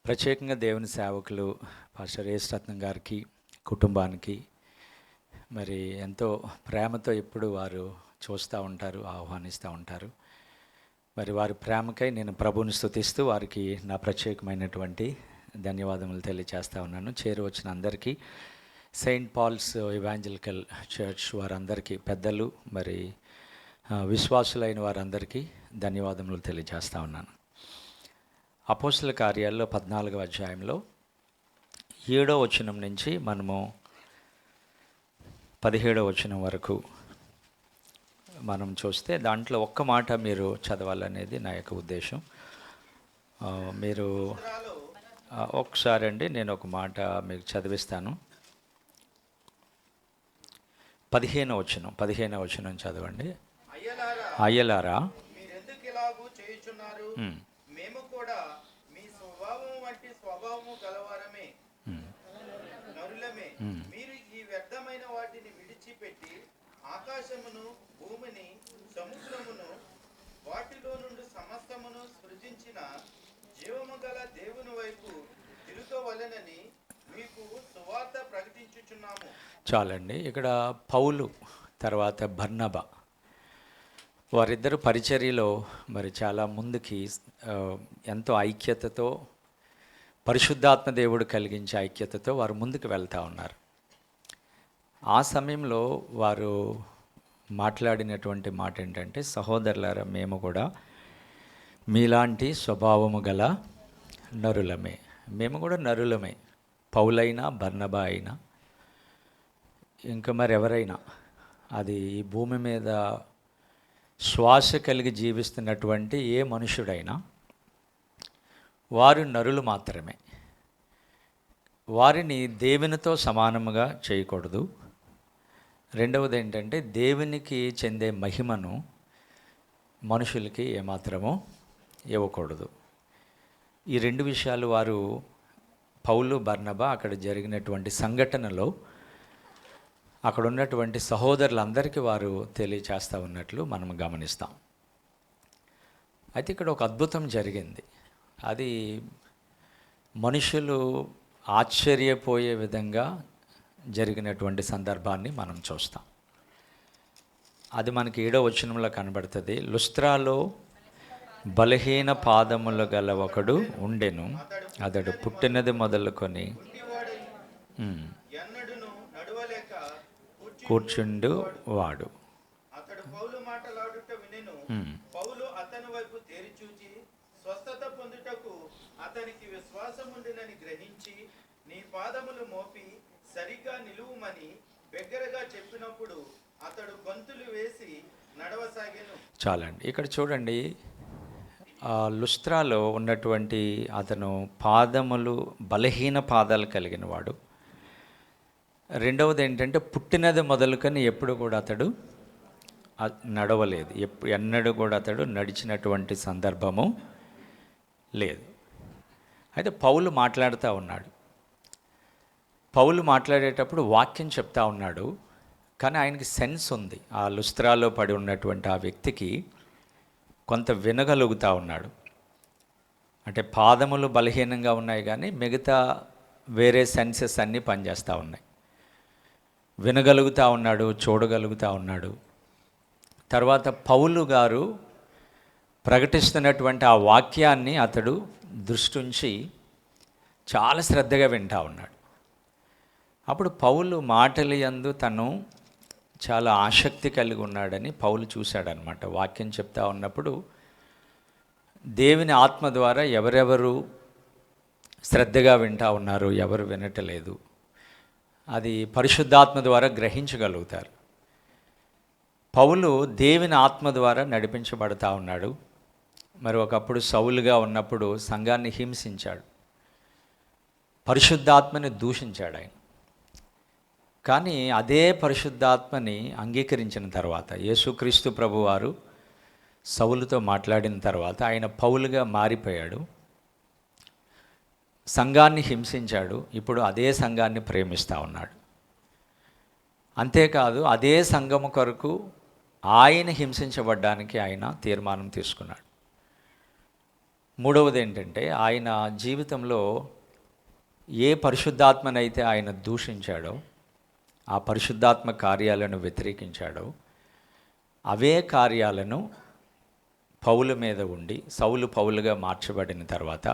ప్రత్యేకంగా దేవుని సేవకులు పాస్టర్ యేసురత్నం గారికి, కుటుంబానికి మరి ఎంతో ప్రేమతో ఎప్పుడు వారు చూస్తూ ఉంటారు, ఆహ్వానిస్తూ ఉంటారు. మరి వారి ప్రేమకై నేను ప్రభువుని స్తుతిస్తూ వారికి నా ప్రత్యేకమైనటువంటి ధన్యవాదములు తెలియజేస్తూ ఉన్నాను. చేరువచ్చిన అందరికీ సెయింట్ పాల్స్ ఇవాంజలికల్ చర్చ్ వారందరికీ పెద్దలు మరి విశ్వాసులైన వారందరికీ ధన్యవాదములు తెలియజేస్తూ ఉన్నాను. అపోస్తల కార్యాల్లో 14వ అధ్యాయంలో 7వ వచనం నుంచి మనము 17వ వచనం వరకు మనం చూస్తే దాంట్లో ఒక్క మాట మీరు చదవాలనేది నా యొక్క ఉద్దేశం. మీరు ఒకసారి అండి నేను ఒక మాట మీకు చదివిస్తాను. 15వ వచనం చదవండి. అయ్యలారా మేము కూడా మీ స్వభావం వంటి స్వభావము గలవారమే, నరులమే. మీరు ఈ వ్యర్థమైన వాటిని విడిచిపెట్టి ఆకాశమును, భూమిని, సముద్రమును, వాటిలో నుండి సమస్తమును సృజించిన జీవము గల దేవుని వైపు తిరుగవలెనని మీకు సువార్త ప్రకటించుచున్నాము. చాలండి. ఇక్కడ పౌలు తర్వాత బర్నబా వారిద్దరు పరిచర్యలో మరి చాలా ముందుకి ఎంతో ఐక్యతతో, పరిశుద్ధాత్మ దేవుడు కలిగించే ఐక్యతతో వారు ముందుకు వెళ్తూ ఉన్నారు. ఆ సమయంలో వారు మాట్లాడినటువంటి మాట ఏంటంటే, సహోదరులారా మేము కూడా మీలాంటి స్వభావము గల నరులమే. మేము కూడా నరులమే. పౌలైనా బర్నబా అయినా ఇంకా మరి ఎవరైనా, అది ఈ భూమి మీద శ్వాస కలిగి జీవిస్తున్నటువంటి ఏ మనుషుడైనా వారు నరులు మాత్రమే. వారిని దేవునితో సమానముగా చేయకూడదు. రెండవది ఏంటంటే, దేవునికి చెందే మహిమను మనుషులకి ఏమాత్రమో ఇవ్వకూడదు. ఈ రెండు విషయాలు వారు పౌలు బర్నబా అక్కడ జరిగినటువంటి సంఘటనలో అక్కడ ఉన్నటువంటి సహోదరులందరికీ వారు తెలియచేస్తూ ఉన్నట్లు మనం గమనిస్తాం. అయితే ఇక్కడ ఒక అద్భుతం జరిగింది. అది మనుషులు ఆశ్చర్యపోయే విధంగా జరిగినటువంటి సందర్భాన్ని మనం చూస్తాం. అది మనకి 7వ వచనంలో కనబడుతుంది. లుస్త్రాలో బలహీన పాదములు గల ఒకడు ఉండెను. అతడు పుట్టినది మొదలుకొని కూర్చుండు వాడు. అతడు పౌలు మాటలాడుట వినెను. పౌలు అతని వైపు తేరి చూచి స్వస్థత పొందుటకు అతనికి విశ్వాసముండినని గ్రహించి, నీ పాదములు మోపి సరిగా నిలువుమని బిగ్గరగా చెప్పినప్పుడు అతడు గొంతులు వేసి నడవసాగెను. చాలండి. ఇక్కడ చూడండి, లుస్త్రాలో ఉన్నటువంటి అతను పాదములు బలహీన పాదాలు కలిగిన వాడు. రెండవది ఏంటంటే, పుట్టినది మొదలుకొని ఎప్పుడు కూడా అతడు నడవలేదు. ఎన్నడూ కూడా అతడు నడిచినటువంటి సందర్భము లేదు. అయితే పౌలు మాట్లాడుతూ ఉన్నాడు. పౌలు మాట్లాడేటప్పుడు వాక్యం చెప్తా ఉన్నాడు. కానీ ఆయనకి సెన్స్ ఉంది. ఆ లుస్త్రాలో పడి ఉన్నటువంటి ఆ వ్యక్తికి కొంత వినగలుగుతూ ఉన్నాడు. అంటే పాదములు బలహీనంగా ఉన్నాయి, కానీ మిగతా వేరే సెన్సెస్ అన్నీ పనిచేస్తూ ఉన్నాయి. వినగలుగుతూ ఉన్నాడు, చూడగలుగుతూ ఉన్నాడు. తర్వాత పౌలు గారు ప్రకటిస్తున్నటువంటి ఆ వాక్యాన్ని అతడు దృష్టించి చాలా శ్రద్ధగా వింటూ ఉన్నాడు. అప్పుడు పౌలు మాటల యందు తను చాలా ఆసక్తి కలిగి ఉన్నాడని పౌలు చూశాడనమాట. వాక్యం చెప్తా ఉన్నప్పుడు దేవుని ఆత్మ ద్వారా ఎవరెవరు శ్రద్ధగా వింటూ ఉన్నారు, ఎవరు వినటలేదు, అది పరిశుద్ధాత్మ ద్వారా గ్రహించగలుగుతారు. పౌలు దేవుని ఆత్మ ద్వారా నడిపించబడతా ఉన్నాడు. మరి ఒకప్పుడు సౌలుగా ఉన్నప్పుడు సంఘాన్ని హింసించాడు, పరిశుద్ధాత్మని దూషించాడు ఆయన. కానీ అదే పరిశుద్ధాత్మని అంగీకరించిన తర్వాత, యేసుక్రీస్తు ప్రభువారు సౌలుతో మాట్లాడిన తర్వాత ఆయన పౌలుగా మారిపోయాడు. సంఘాన్ని హింసించాడు, ఇప్పుడు అదే సంఘాన్ని ప్రేమిస్తూ ఉన్నాడు. అంతేకాదు, అదే సంఘము కొరకు ఆయన హింసించబడ్డానికి ఆయన తీర్మానం తీసుకున్నాడు. మూడవది ఏంటంటే ఆయన జీవితంలో ఏ పరిశుద్ధాత్మనైతే ఆయన దూషించాడో, ఆ పరిశుద్ధాత్మ కార్యాలను వ్యతిరేకించాడో, అవే కార్యాలను పౌలు మీద ఉండి సౌలు పౌలుగా మార్చబడిన తర్వాత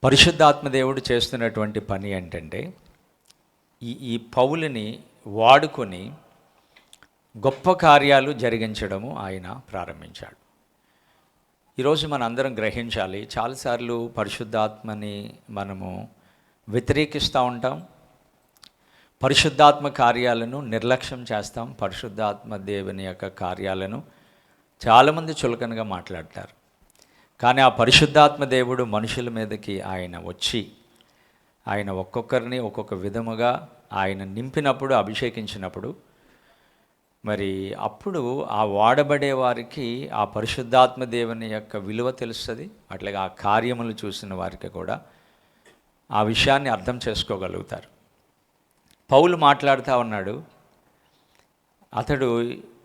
పరిశుద్ధాత్మ దేవుడు చేస్తున్నటువంటి పని ఏంటంటే ఈ పౌలుని వాడుకొని గొప్ప కార్యాలు జరిగించడము ఆయన ప్రారంభించాడు. ఈరోజు మన అందరం గ్రహించాలి, చాలాసార్లు పరిశుద్ధాత్మని మనము వ్యతిరేకిస్తూ ఉంటాం, పరిశుద్ధాత్మ కార్యాలను నిర్లక్ష్యం చేస్తాం, పరిశుద్ధాత్మ దేవుని యొక్క కార్యాలను చాలామంది చులకనగా మాట్లాడతారు. కానీ ఆ పరిశుద్ధాత్మ దేవుడు మనుషుల మీదకి ఆయన వచ్చి ఆయన ఒక్కొక్కరిని ఒక్కొక్క విధముగా ఆయన నింపినప్పుడు, అభిషేకించినప్పుడు, మరి అప్పుడు ఆ వాడబడే వారికి ఆ పరిశుద్ధాత్మ దేవుని యొక్క విలువ తెలుస్తుంది. అట్లాగే ఆ కార్యములు చూసిన వారికి కూడా ఆ విషయాన్ని అర్థం చేసుకోగలుగుతారు. పౌలు మాట్లాడుతూ ఉన్నాడు, అతడు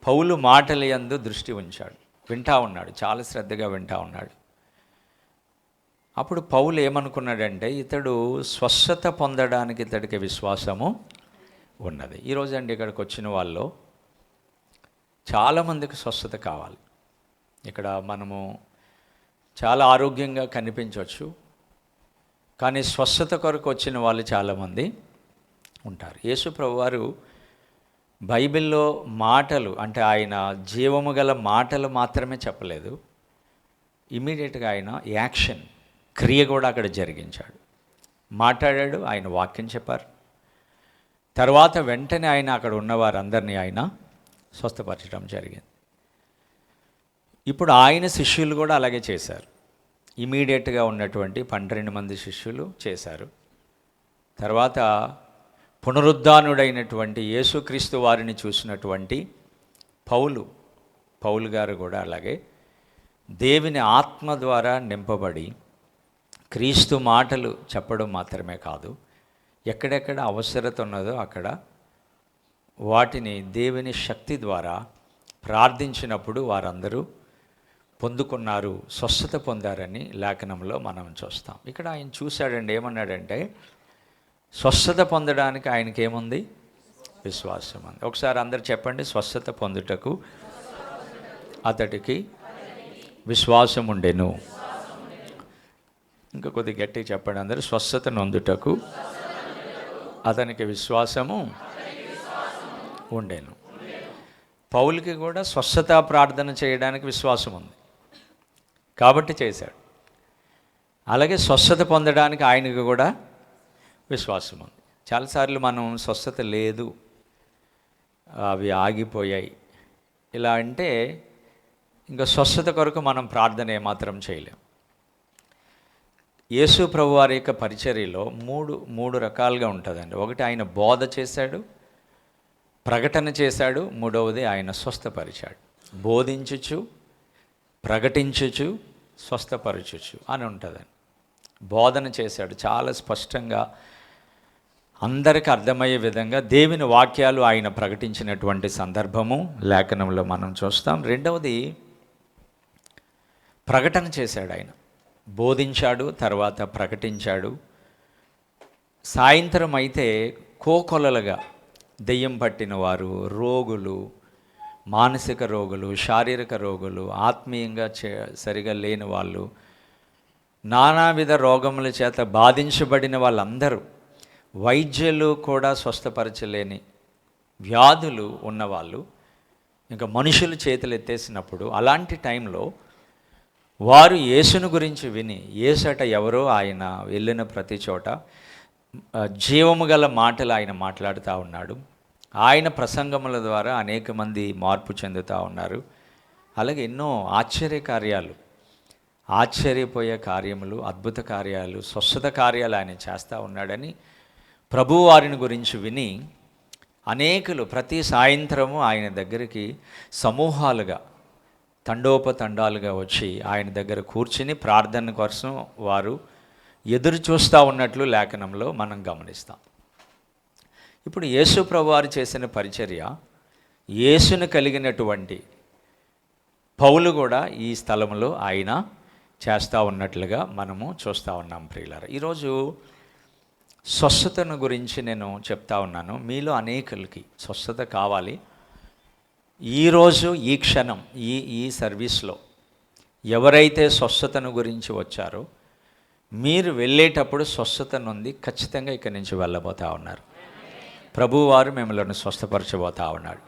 పౌలు మాటల యందు దృష్టి ఉంచాడు, వింటా ఉన్నాడు, చాలా శ్రద్ధగా వింటా ఉన్నాడు. అప్పుడు పౌలు ఏమనుకున్నాడంటే ఇతడు స్వస్థత పొందడానికి ఇతడికి విశ్వాసము ఉన్నది. ఈరోజు అండి ఇక్కడికి వచ్చిన వాళ్ళు చాలామందికి స్వస్థత కావాలి. ఇక్కడ మనము చాలా ఆరోగ్యంగా కనిపించవచ్చు, కానీ స్వస్థత కొరకు వచ్చిన వాళ్ళు చాలామంది ఉంటారు. యేసు ప్రభువారు బైబిల్లో మాటలు అంటే ఆయన జీవము గల మాటలు మాత్రమే చెప్పలేదు, ఇమీడియట్గా ఆయన యాక్షన్, క్రియ కూడా అక్కడ జరిగించాడు. మాట్లాడాడు, ఆయన వాక్యం చెప్పారు, తర్వాత వెంటనే ఆయన అక్కడ ఉన్నవారందరినీ ఆయన స్వస్థపరచడం జరిగింది. ఇప్పుడు ఆయన శిష్యులు కూడా అలాగే చేశారు. ఇమీడియట్గా ఉన్నటువంటి 12 మంది శిష్యులు చేశారు. తర్వాత పునరుద్ధానుడైనటువంటి యేసుక్రీస్తు వారిని చూసినటువంటి పౌలు గారు కూడా అలాగే దేవుని ఆత్మ ద్వారా నింపబడి క్రీస్తు మాటలు చెప్పడం మాత్రమే కాదు, ఎక్కడెక్కడ అవసరత ఉన్నదో అక్కడ వాటిని దేవుని శక్తి ద్వారా ప్రార్థించినప్పుడు వారందరూ పొందుకున్నారు, స్వస్థత పొందారని లేఖనంలో మనం చూస్తాం. ఇక్కడ ఆయన చూశాడండి, ఏమన్నాడంటే స్వస్థత పొందడానికి ఆయనకి ఏముంది? విశ్వాసం ఉంది. ఒకసారి అందరు చెప్పండి, స్వస్థత పొందుటకు అతడికి విశ్వాసం ఉండెను. ఇంకా కొద్ది గట్టిగా చెప్పండి అందరూ, స్వస్థత నొందుటకు అతనికి విశ్వాసము ఉండెను. పౌలుకి కూడా స్వస్థత ప్రార్థన చేయడానికి విశ్వాసం ఉంది కాబట్టి చేశాడు. అలాగే స్వస్థత పొందడానికి ఆయనకు కూడా విశ్వాసం ఉంది. చాలాసార్లు మనం స్వస్థత లేదు, అవి ఆగిపోయాయి ఇలా అంటే ఇంకా స్వస్థత కొరకు మనం ప్రార్థన ఏమాత్రం చేయలేం. యేసు ప్రభు వారి యొక్క పరిచర్యలో మూడు రకాలుగా ఉంటుందండి. ఒకటి ఆయన బోధ చేశాడు, ప్రకటన చేశాడు, మూడవది ఆయన స్వస్థపరిచాడు. బోధించుచు, ప్రకటించుచు, స్వస్థపరచుచు అని ఉంటుందండి. బోధన చేశాడు, చాలా స్పష్టంగా అందరికీ అర్థమయ్యే విధంగా దేవుని వాక్యాలు ఆయన ప్రకటించినటువంటి సందర్భము లేఖనంలో మనం చూస్తాం. రెండవది ప్రకటన చేశాడు, ఆయన బోధించాడు, తర్వాత ప్రకటించాడు. సాయంత్రం అయితే కోకొలలుగా దెయ్యం పట్టిన వారు, రోగులు, మానసిక రోగులు, శారీరక రోగులు, ఆత్మీయంగా సరిగా లేని వాళ్ళు, నానావిధ రోగముల చేత బాధించబడిన వాళ్ళందరూ, వైద్యులు కూడా స్వస్థపరచలేని వ్యాధులు ఉన్నవాళ్ళు ఇంకా మనుషులు చేతులు ఎత్తేసినప్పుడు అలాంటి టైంలో వారు యేసును గురించి విని, యేసట ఎవరో ఆయన వెళ్ళిన ప్రతి చోట జీవము గల మాటలు ఆయన మాట్లాడుతూ ఉన్నాడు. ఆయన ప్రసంగముల ద్వారా అనేక మంది మార్పు చెందుతూ ఉన్నారు. అలాగే ఎన్నో ఆశ్చర్యకార్యాలు, ఆశ్చర్యపోయే కార్యములు, అద్భుత కార్యాలు, స్వస్థత కార్యాలు ఆయన చేస్తూ ఉన్నాడని ప్రభువు వారిని గురించి విని అనేకులు ప్రతి సాయంత్రము ఆయన దగ్గరికి సమూహాలుగా, తండోపతండాలుగా వచ్చి ఆయన దగ్గర కూర్చుని ప్రార్థన కోసం వారు ఎదురు చూస్తూ ఉన్నట్లు లేఖనంలో మనం గమనిస్తాం. ఇప్పుడు యేసు ప్రభువారు చేసిన పరిచర్య, యేసును కలిగినటువంటి పౌలు కూడా ఈ స్థలంలో ఆయన చేస్తూ ఉన్నట్లుగా మనము చూస్తూ ఉన్నాం ప్రియులారా. ఈరోజు స్వస్థతను గురించి నేను చెప్తా ఉన్నాను. మీలో అనేకులకి స్వస్థత కావాలి. ఈరోజు ఈ క్షణం ఈ సర్వీస్లో ఎవరైతే స్వస్థతను గురించి వచ్చారో మీరు వెళ్ళేటప్పుడు స్వస్థత నుండి ఖచ్చితంగా ఇక్కడి నుంచి వెళ్ళబోతూ ఉన్నారు. ప్రభువారు మిమ్మల్ని స్వస్థపరచబోతూ ఉన్నాడు.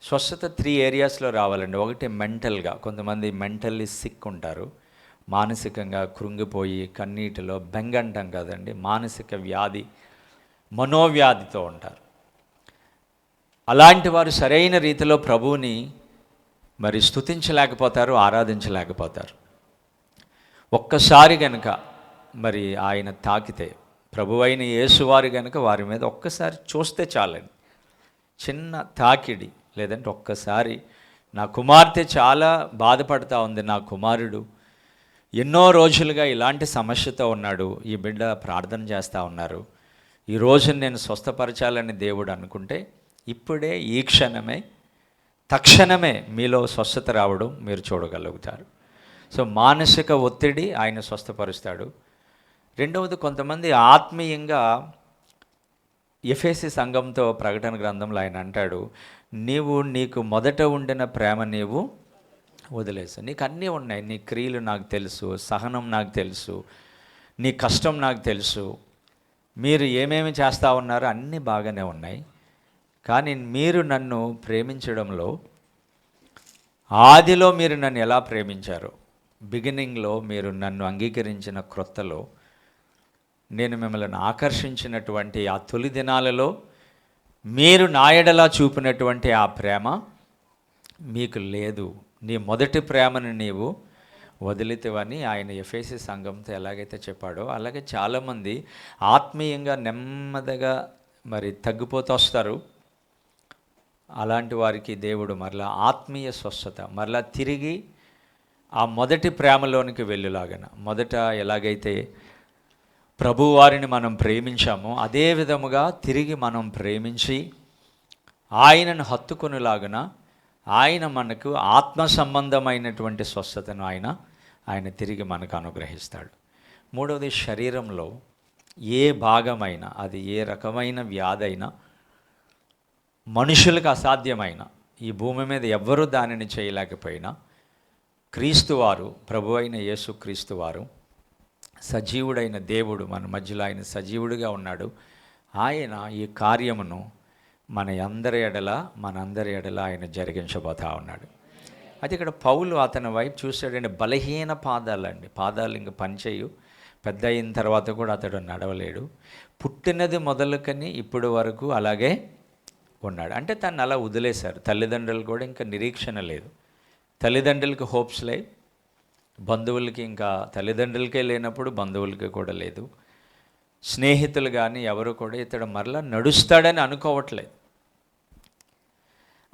స్వస్థత 3 ఏరియాస్లో రావాలండి. ఒకటి మెంటల్గా, కొంతమంది మెంటల్లీ సిక్ ఉంటారు, మానసికంగా కృంగిపోయి కన్నీటిలో బెంగ అంటాం కదండి, మానసిక వ్యాధి, మనోవ్యాధితో ఉంటారు. అలాంటి వారు సరైన రీతిలో ప్రభువుని మరి స్తుతించలేకపోతారు, ఆరాధించలేకపోతారు. ఒక్కసారి గనుక మరి ఆయన తాకితే, ప్రభువైన యేసువారు గనుక వారి మీద ఒక్కసారి చూస్తే చాలండి, చిన్న తాకిడి, లేదంటే ఒక్కసారి నా కుమార్తె చాలా బాధపడతా ఉంది, నా కుమారుడు ఎన్నో రోజులుగా ఇలాంటి సమస్యతో ఉన్నాడు, ఈ బిడ్డ ప్రార్థన చేస్తూ ఉన్నారు, ఈ రోజు నేను స్వస్థపరచాలని దేవుడు అనుకుంటే ఇప్పుడే ఈ క్షణమే తక్షణమే మీలో స్వస్థత రావడం మీరు చూడగలుగుతారు. సో మానసిక ఒత్తిడి ఆయన స్వస్థపరుస్తాడు. రెండవది, కొంతమంది ఆత్మీయంగా ఎఫెసీ సంఘంతో ప్రకటన గ్రంథంలో ఆయన అంటాడు, నీకు మొదట ఉండిన ప్రేమ నీవు వదిలేసావు. నీకు అన్నీ ఉన్నాయి, నీ క్రియలు నాకు తెలుసు, సహనం నాకు తెలుసు, నీ కష్టం నాకు తెలుసు, మీరు ఏమేమి చేస్తూ ఉన్నారో అన్నీ బాగానే ఉన్నాయి, కానీ మీరు నన్ను ప్రేమించడంలో, ఆదిలో మీరు నన్ను ఎలా ప్రేమించారో, బిగినింగ్లో మీరు నన్ను అంగీకరించిన క్రొత్తలో నేను మిమ్మల్ని ఆకర్షించినటువంటి ఆ తొలి దినాలలో మీరు నా ఎడల చూపినటువంటి ఆ ప్రేమ మీకు లేదు, నీ మొదటి ప్రేమను నీవు వదిలితేవని ఆయన ఎఫెసీ సంఘంతో ఎలాగైతే చెప్పాడో, అలాగే చాలామంది ఆత్మీయంగా నెమ్మదిగా మరి తగ్గిపోతూ వస్తారు. అలాంటి వారికి దేవుడు మరలా ఆత్మీయ స్వస్థత, మరలా తిరిగి ఆ మొదటి ప్రేమలోనికి వెళ్ళులాగన, మొదట ఎలాగైతే ప్రభువారిని మనం ప్రేమించామో అదే విధముగా తిరిగి మనం ప్రేమించి ఆయనను హత్తుకొనిలాగున ఆయన మనకు ఆత్మ సంబంధమైనటువంటి స్వస్థతను ఆయన తిరిగి మనకు అనుగ్రహిస్తాడు. మూడవది, శరీరంలో ఏ భాగమైనా, అది ఏ రకమైన వ్యాధైనా, మనుషులకు అసాధ్యమైన, ఈ భూమి మీద ఎవ్వరూ దానిని చేయలేకపోయినా క్రీస్తువారు, ప్రభు అయిన యేసు క్రీస్తువారు, సజీవుడైన దేవుడు మన మధ్యలో ఆయన సజీవుడిగా ఉన్నాడు. ఆయన ఈ కార్యమును మనందరి ఎడల ఆయన జరిగించబోతా ఉన్నాడు. అది ఇక్కడ పౌలు అతని వైపు చూసాడండి. బలహీన పాదాలండి, పాదాలు ఇంక పనిచేయు, పెద్ద అయిన తర్వాత కూడా అతడు నడవలేడు, పుట్టినది మొదలుకని ఇప్పుడు వరకు అలాగే ఉన్నాడు. అంటే తను అలా వదిలేశారు. తల్లిదండ్రులు కూడా ఇంకా నిరీక్షణ లేదు, తల్లిదండ్రులకి హోప్స్ లేవు, బంధువులకి ఇంకా తల్లిదండ్రులకే లేనప్పుడు బంధువులకి కూడా లేదు, స్నేహితులు కానీ ఎవరు కూడా ఇతడు మరలా నడుస్తాడని అనుకోవట్లేదు.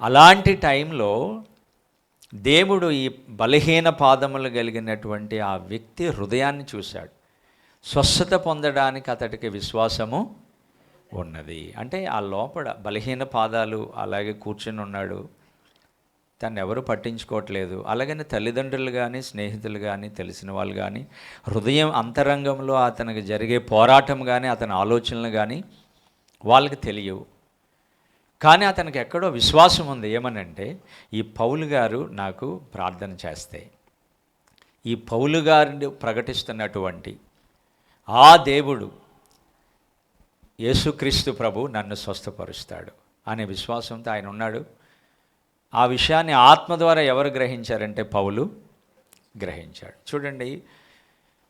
అలాంటి టైంలో దేవుడు ఈ బలహీన పాదములు కలిగినటువంటి ఆ వ్యక్తి హృదయాన్ని చూశాడు. స్వస్థత పొందడానికి అతడికి విశ్వాసము ఉన్నది. అంటే ఆ లోపల బలహీన పాదాలు అలాగే కూర్చుని ఉన్నాడు, తను ఎవరు పట్టించుకోవట్లేదు. అలాగని తల్లిదండ్రులు కానీ స్నేహితులు కానీ తెలిసిన వాళ్ళు కానీ హృదయం అంతరంగంలో అతనికి జరిగే పోరాటం కానీ అతని ఆలోచనలు కానీ వాళ్ళకి తెలియవు. కానీ అతనికి ఎక్కడో విశ్వాసం ఉంది. ఏమనంటే, ఈ పౌలు గారు నాకు ప్రార్థన చేస్తే, ఈ పౌలు గారిని ప్రకటిస్తున్నటువంటి ఆ దేవుడు యేసుక్రీస్తు ప్రభు నన్ను స్వస్థపరుస్తాడు అనే విశ్వాసంతో ఆయన ఉన్నాడు. ఆ విషయాన్ని ఆత్మ ద్వారా ఎవరు గ్రహించారంటే పౌలు గ్రహించాడు. చూడండి,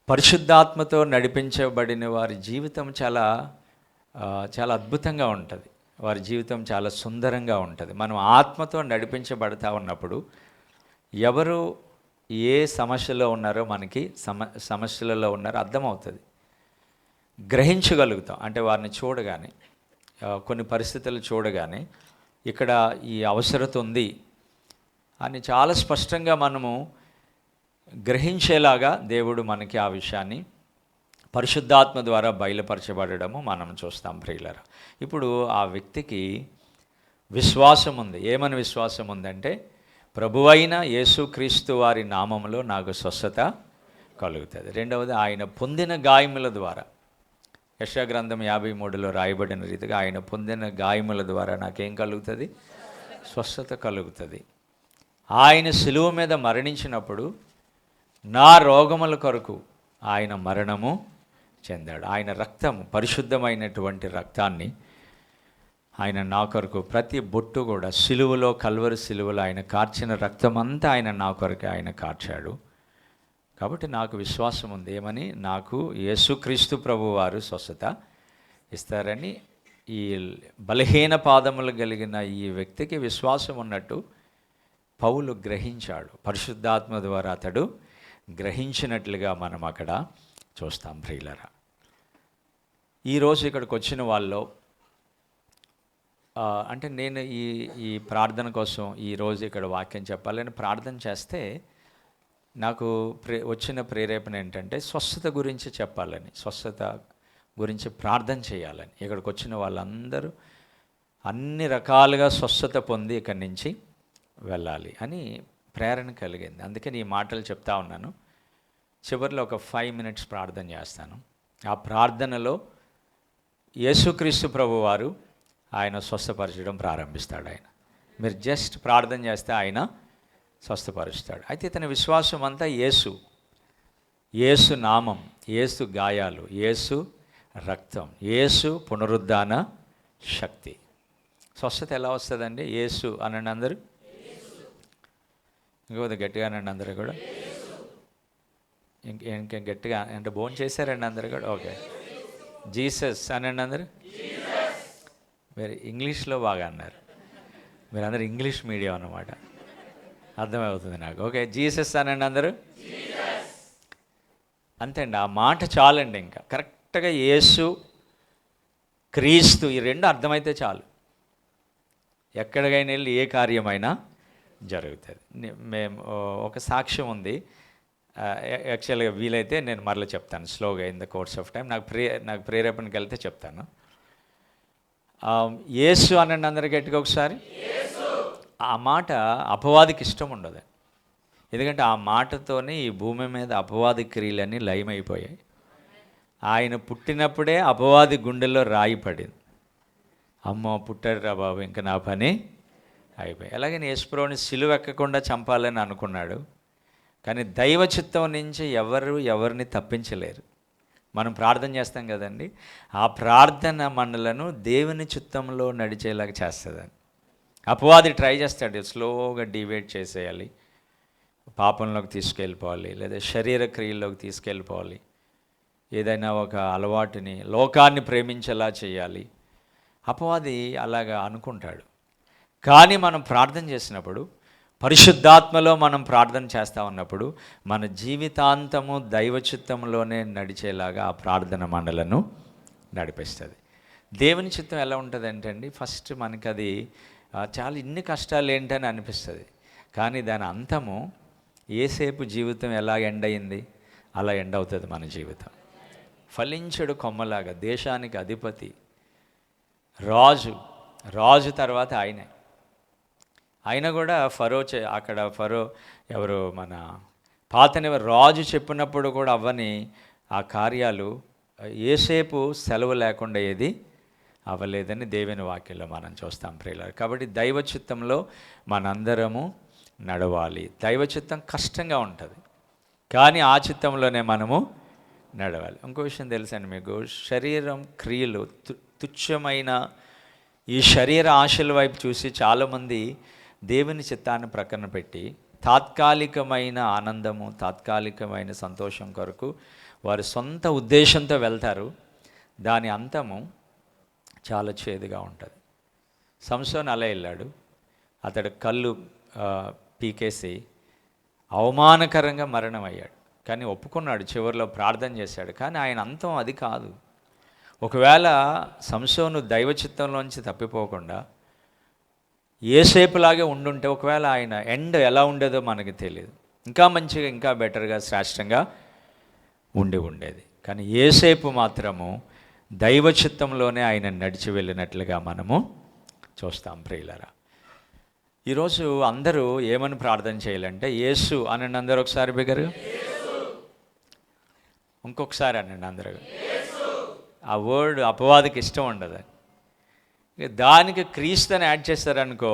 పరిశుద్ధాత్మతో నడిపించబడిన వారి జీవితం చాలా అద్భుతంగా ఉంటుంది, వారి జీవితం చాలా సుందరంగా ఉంటుంది. మనం ఆత్మతో నడిపించబడతా ఉన్నప్పుడు ఎవరు ఏ సమస్యలో ఉన్నారో మనకి సమస్యలలో ఉన్నారో అర్థమవుతుంది, గ్రహించగలుగుతాం. అంటే వారిని చూడగానే, కొన్ని పరిస్థితులు చూడగానే ఇక్కడ ఈ అవసరత ఉంది అని చాలా స్పష్టంగా మనము గ్రహించేలాగా దేవుడు మనకి ఆ విషయాన్ని పరిశుద్ధాత్మ ద్వారా బయలుపరచబడము మనం చూస్తాం ప్రియులారా. ఇప్పుడు ఆ వ్యక్తికి విశ్వాసం ఉంది. ఏమని విశ్వాసం ఉందంటే, ప్రభువైన యేసుక్రీస్తు వారి నామములో నాకు స్వస్థత కలుగుతుంది. రెండవది ఆయన పొందిన గాయముల ద్వారా, యెషయా గ్రంథం 53లో రాయబడిన రీతిగా ఆయన పొందిన గాయముల ద్వారా నాకేం కలుగుతుంది? స్వస్థత కలుగుతుంది. ఆయన శిలువ మీద మరణించినప్పుడు నా రోగముల కొరకు ఆయన మరణము చెందాడు. ఆయన రక్తము, పరిశుద్ధమైనటువంటి రక్తాన్ని ఆయన నా కొరకు, ప్రతి బొట్టు కూడా సిలువలో, కల్వరి సిలువలో ఆయన కార్చిన రక్తం అంతా ఆయన నా కొరకు ఆయన కార్చాడు. కాబట్టి నాకు విశ్వాసం ఉంది ఏమని, నాకు యేసుక్రీస్తు ప్రభువారు స్వస్థత ఇస్తారని. ఈ బలహీన పాదములు కలిగిన ఈ వ్యక్తికి విశ్వాసం ఉన్నట్టు పౌలు గ్రహించాడు. పరిశుద్ధాత్మ ద్వారా అతడు గ్రహించినట్లుగా మనం అక్కడ చూస్తాం. ప్రియులరా, ఈరోజు ఇక్కడికి వచ్చిన వాళ్ళు అంటే నేను ఈ ప్రార్థన కోసం ఈరోజు ఇక్కడ వాక్యం చెప్పాలని ప్రార్థన చేస్తే నాకు వచ్చిన ప్రేరేపణ ఏంటంటే స్వస్థత గురించి చెప్పాలని, స్వస్థత గురించి ప్రార్థన చేయాలని. ఇక్కడికి వచ్చిన వాళ్ళందరూ అన్ని రకాలుగా స్వస్థత పొంది ఇక్కడి నుంచి వెళ్ళాలి అని ప్రేరణ కలిగింది. అందుకని ఈ మాటలు చెప్తా ఉన్నాను. చివరిలో ఒక 5 minutes ప్రార్థన చేస్తాను. ఆ ప్రార్థనలో యేసుక్రీస్తు ప్రభువారు ఆయన స్వస్థపరచడం ప్రారంభిస్తాడు. మీరు జస్ట్ ప్రార్థన చేస్తే ఆయన స్వస్థపరుస్తాడు. అయితే ఇతని విశ్వాసం అంతా యేసు నామం, యేసు గాయాలు, యేసు రక్తం, యేసు పునరుద్ధాన శక్తి. స్వస్థత ఎలా వస్తుందండి? యేసు అనండి అందరూ, ఇంకొక గట్టిగా అనండి అందరూ కూడా, ఇంకేం గట్టిగా అంటే భోజనం చేశారండి అందరూ కూడా. ఓకే, జీసస్ అనండి అందరూ. మీరు ఇంగ్లీష్లో బాగా అన్నారు, మీరు అందరు ఇంగ్లీష్ మీడియం అన్నమాట, అర్థమవుతుంది నాకు. ఓకే, జీసస్ అనండి అందరూ. అంతే అండి, ఆ మాట చాలండి. ఇంకా కరెక్ట్గా యేసు, క్రీస్తు ఈ రెండు అర్థమైతే చాలు, ఎక్కడికైనా వెళ్ళి ఏ కార్యమైనా జరుగుతుంది. మేము ఒక సాక్ష్యం ఉంది, యాక్చువల్గా వీలైతే నేను మరలా చెప్తాను స్లోగా in the course of time. నాకు ప్రేరేపణకి వెళ్తే చెప్తాను. యేసు అనండి అందరు గట్టిగా ఒకసారి. ఆ మాట అపవాదికి ఇష్టం ఉండదు, ఎందుకంటే ఆ మాటతోనే ఈ భూమి మీద అపవాది క్రియలన్నీ లయమైపోయాయి. ఆయన పుట్టినప్పుడే అపవాది గుండెల్లో రాయి పడింది. అమ్మో పుట్టాడురా బాబు, ఇంకా నా పని అయిపోయి. అలాగే యేసుప్రభుని సిలువ ఎక్కకుండా చంపాలని అనుకున్నాడు, కానీ దైవ చిత్తం నుంచి ఎవరిని తప్పించలేరు. మనం ప్రార్థన చేస్తాం కదండి, ఆ ప్రార్థన మనలను దేవుని చిత్తంలో నడిచేలాగా చేస్తుందని. అపవాది ట్రై చేస్తాడు, స్లోగా డివైడ్ చేసేయాలి, పాపంలోకి తీసుకెళ్ళిపోవాలి, లేదా శరీర క్రియల్లోకి తీసుకెళ్ళిపోవాలి, ఏదైనా ఒక అలవాటుని, లోకాన్ని ప్రేమించేలా చేయాలి. అపవాది అలాగా అనుకుంటాడు. కానీ మనం ప్రార్థన చేసినప్పుడు, పరిశుద్ధాత్మలో మనం ప్రార్థన చేస్తూ ఉన్నప్పుడు మన జీవితాంతము దైవ చిత్తంలోనే నడిచేలాగా ఆ ప్రార్థన మండలను నడిపిస్తుంది. దేవుని చిత్తం ఎలా ఉంటుంది అంటే అండి, ఫస్ట్ మనకి అది చాలా ఇన్ని కష్టాలు ఏంటని అనిపిస్తుంది, కానీ దాని అంతము ఏసేపు జీవితం ఎలా ఎండ్ అయింది అలా ఎండ్ అవుతుంది మన జీవితం. ఫలించడు కొమ్మలాగా, దేశానికి అధిపతి, రాజు తర్వాత ఆయన కూడా అక్కడ ఫరో ఎవరు మన పాతని రాజు చెప్పినప్పుడు కూడా అవ్వని ఆ కార్యాలు ఏసేపు సెలవు లేకుండా ఏది అవ్వలేదని దేవుని వాక్యంలో మనం చూస్తాం ప్రియులారా. కాబట్టి దైవ చిత్తంలో మనందరము నడవాలి. దైవ చిత్తం కష్టంగా ఉంటుంది, కానీ ఆ చిత్తంలోనే మనము నడవాలి. ఇంకో విషయం తెలుసండి మీకు, శరీరం క్రియలు తుచ్చమైన ఈ శరీర ఆశల వైపు చూసి చాలామంది దేవుని చిత్తాన్ని ప్రక్కన పెట్టి తాత్కాలికమైన ఆనందము, తాత్కాలికమైన సంతోషం కొరకు వారి సొంత ఉద్దేశంతో వెళ్తారు. దాని అంతము చాలా చేదుగా ఉంటుంది. సంసోను అలా వెళ్ళాడు, అతడు కళ్ళు పీకేసి అవమానకరంగా మరణం అయ్యాడు, కానీ ఒప్పుకున్నాడు, చివరిలో ప్రార్థన చేశాడు. కానీ ఆయన అంతం అది కాదు. ఒకవేళ సంసోను దైవ చిత్తంలోంచి తప్పిపోకుండా ఏసేపులాగే ఉండుంటే, ఒకవేళ ఆయన ఎండ్ ఎలా ఉండేదో మనకి తెలియదు, ఇంకా మంచిగా, ఇంకా బెటర్గా, శ్రేష్టంగా ఉండేది. కానీ ఏసేపు మాత్రము దైవ చిత్తంలోనే ఆయన నడిచి వెళ్ళినట్లుగా మనము చూస్తాం ప్రియులారా. ఈరోజు అందరూ ఏమని ప్రార్థన చేయాలంటే, యేసు అని అందరూ ఒకసారి బిగరు. ఇంకొకసారి అనండి అందరూ. ఆ వర్డ్ అపవాదికి ఇష్టం ఉండదు. ఇక దానికి క్రీస్తు అని యాడ్ చేస్తారనుకో,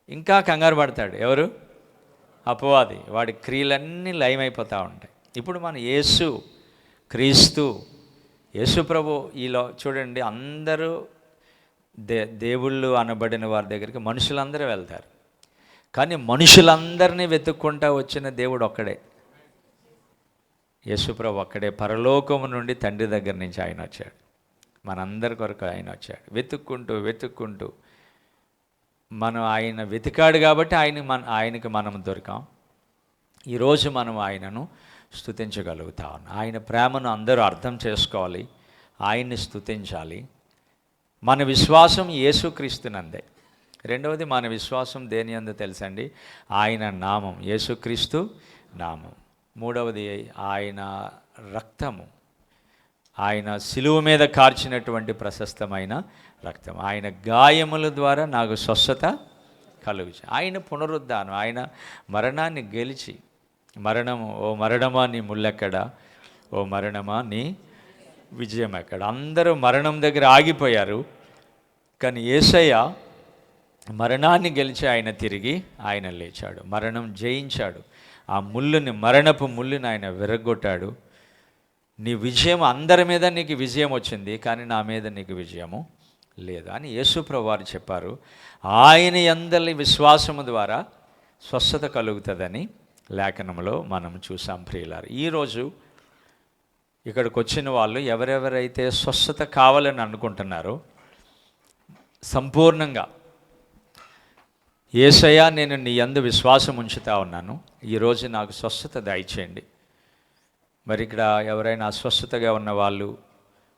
ఇంకా కంగారు పడతాడు. ఎవరు? అపవాది. వాడి క్రియలన్నీ లయమైపోతూ ఉంటాయి. ఇప్పుడు మన యేసు క్రీస్తు యేసు ప్రభు ఈలో చూడండి, అందరూ దేవుళ్ళు అనబడిన వారి దగ్గరికి మనుషులందరూ వెళ్తారు. కానీ మనుషులందరినీ వెతుక్కుంటా వచ్చిన దేవుడు ఒక్కడే, యేసు ప్రభు ఒక్కడే. పరలోకము నుండి తండ్రి దగ్గర నుంచి ఆయన వచ్చాడు, మనందరి కొరకు ఆయన వచ్చాడు. వెతుక్కుంటూ మనం ఆయన వెతికాడు కాబట్టి ఆయనకి మనం దొరికాం. ఈరోజు మనం ఆయనను స్తుతించగలుగుతా ఉన్నాం. ఆయన ప్రేమను అందరూ అర్థం చేసుకోవాలి, ఆయన్ని స్తుతించాలి. మన విశ్వాసం యేసుక్రీస్తునందే. రెండవది, మన విశ్వాసం దేని అందు తెలుసండి? ఆయన నామం, యేసుక్రీస్తు నామం. మూడవది, ఆయన రక్తము, ఆయన శిలువ మీద కార్చినటువంటి ప్రశస్తమైన రక్తం. ఆయన గాయముల ద్వారా నాకు స్వస్థత కలుగు. ఆయన పునరుద్ధానం, ఆయన మరణాన్ని గెలిచి, మరణము, ఓ మరణమా నీ ముళ్ళెక్కడ, ఓ మరణమా నీ విజయం ఎక్కడ. అందరూ మరణం దగ్గర ఆగిపోయారు, కానీ యేసయ్య మరణాన్ని గెలిచి ఆయన తిరిగి ఆయన లేచాడు, మరణం జయించాడు. ఆ ముళ్ళుని, మరణపు ముళ్ళుని ఆయన విరగొట్టాడు. నీ విజయం, అందరి మీద నీకు విజయం వచ్చింది, కానీ నా మీద నీకు విజయము లేదు అని యేసు ప్రభువు వారు చెప్పారు. ఆయన యందలి విశ్వాసము ద్వారా స్వస్థత కలుగుతుందని లేఖనంలో మనం చూసాం. ప్రియులారు, ఈరోజు ఇక్కడికి వచ్చిన వాళ్ళు ఎవరెవరైతే స్వస్థత కావాలని అనుకుంటున్నారో, సంపూర్ణంగా యేసయ్యా నేను నీ యందు విశ్వాసం ఉంచుతా ఉన్నాను, ఈరోజు నాకు స్వస్థత దయచేయండి. మరి ఇక్కడ ఎవరైనా అస్వస్థతగా ఉన్న వాళ్ళు